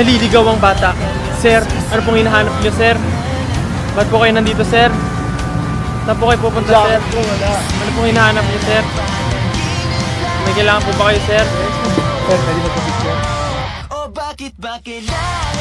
naliligaw ang bata. Sir, ano pong hinahanap niyo, sir? Ba't po kayo nandito, sir? Saan po kayo pupunta, sir? Ano pong hinahanap niyo, sir? May kailangan po ba kayo, sir? Sir, pwede ba ito picture? O bakit ba kailangan